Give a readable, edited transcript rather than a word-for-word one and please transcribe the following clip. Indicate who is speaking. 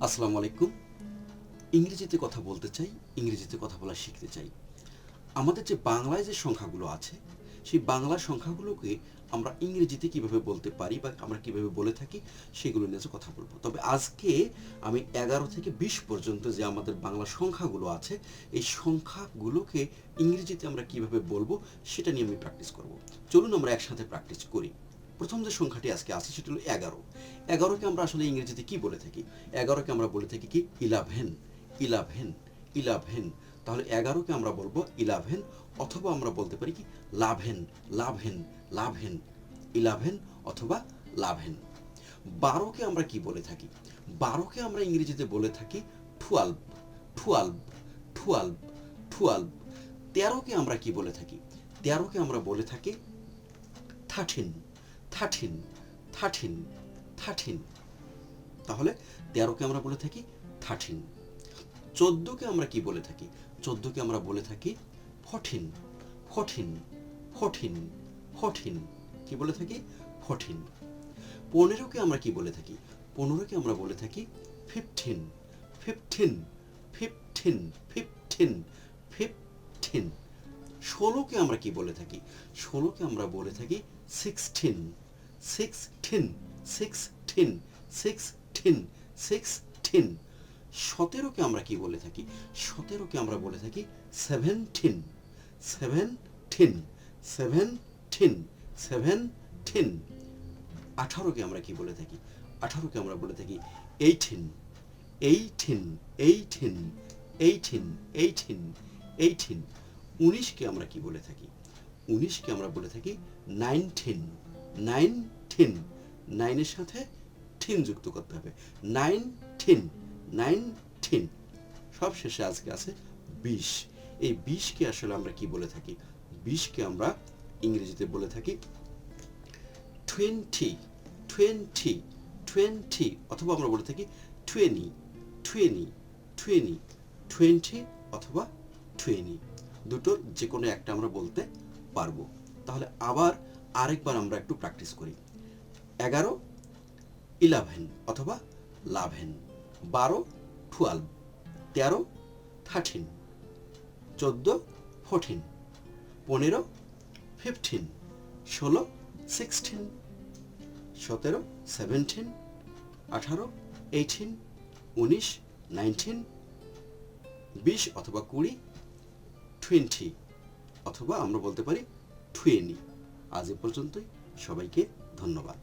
Speaker 1: আসসালামু আলাইকুম। ইংরেজিতে কথা বলতে চাই, ইংরেজিতে কথা বলা শিখতে চাই। আমাদের যে বাংলায় যে সংখ্যাগুলো আছে, সেই বাংলা সংখ্যাগুলোকে আমরা ইংরেজিতে কিভাবে বলতে পারি বা আমরা কিভাবে বলে থাকি সেগুলো নিয়ে কথা বলবো। তবে আজকে আমি 11 থেকে 20 পর্যন্ত যে আমাদের বাংলা সংখ্যাগুলো আছে, এই সংখ্যাগুলোকে ইংরেজিতে আমরা কিভাবে বলবো সেটা নিয়ে আমি প্র্যাকটিস করব। চলুন আমরা একসাথে প্র্যাকটিস করি। প্রথম যে সংখ্যাটি আজকে আছে সেটা হলো 11। 11কে আমরা আসলে ইংরেজিতে কি বলে থাকি? 11কে আমরা বলে থাকি কি 11, 11, 11। তাহলে 11কে আমরা বলবো 11, অথবা আমরা বলতে পারি কি লাভেন, লাভেন, লাভেন, 11 অথবা লাভেন। 12কে আমরা কি বলে থাকি? 12কে আমরা ইংরেজিতে বলে থাকি 12, 12, 12, 12। 13কে আমরা কি বলে থাকি? 13কে আমরা বলে থাকি 13, 13, 13, 13। তাহলে 13কে আমরা বলে থাকি 13। 14কে আমরা কি বলে থাকি? 14কে আমরা বলে থাকি 14, 14, 14, 14। কি বলে থাকি? 14। 15কে আমরা কি বলে থাকি? 15কে আমরা বলে থাকি 15, 15, 15, 15, 15। 16কে আমরা কি বলে থাকি? 16কে আমরা বলে থাকি 16, 16, 16, 16, 16। 17কে আমরা কি বলে থাকি? 17কে আমরা বলে থাকি 17, 17, 17, 17। 18কে আমরা কি বলে থাকি? 18কে আমরা বলে থাকি 18, 18, 18, 18, 18, 18। 19কে আমরা কি বলে থাকি? 19কে আমরা বলে থাকি 19, 19, 9 এর সাথে 10 যুক্ত করতে হবে। 19, 19। সব শেষে আজকে আছে 20। এই 20কে আসলে আমরা কি বলে থাকি? 20কে আমরা ইংরেজিতে বলে থাকি 20, 20, 20, অথবা আমরা বলে থাকি 20, 20, 20, 20 অথবা 20। দুটোর যে কোনো একটা আমরা বলতে পারবো। তাহলে আবার আরেকবার আমরা একটু প্র্যাকটিস করি। 11, 11 অথবা লাভেন। 12, 12, 13, 13, 14, 14, 15, 15, 16, 16, 17, 17, 18, 18, 19, 19, 20 অথবা 20, 20 অথবা আমরা বলতে পারি 20। আজ এ পর্যন্তই। সবাইকে ধন্যবাদ।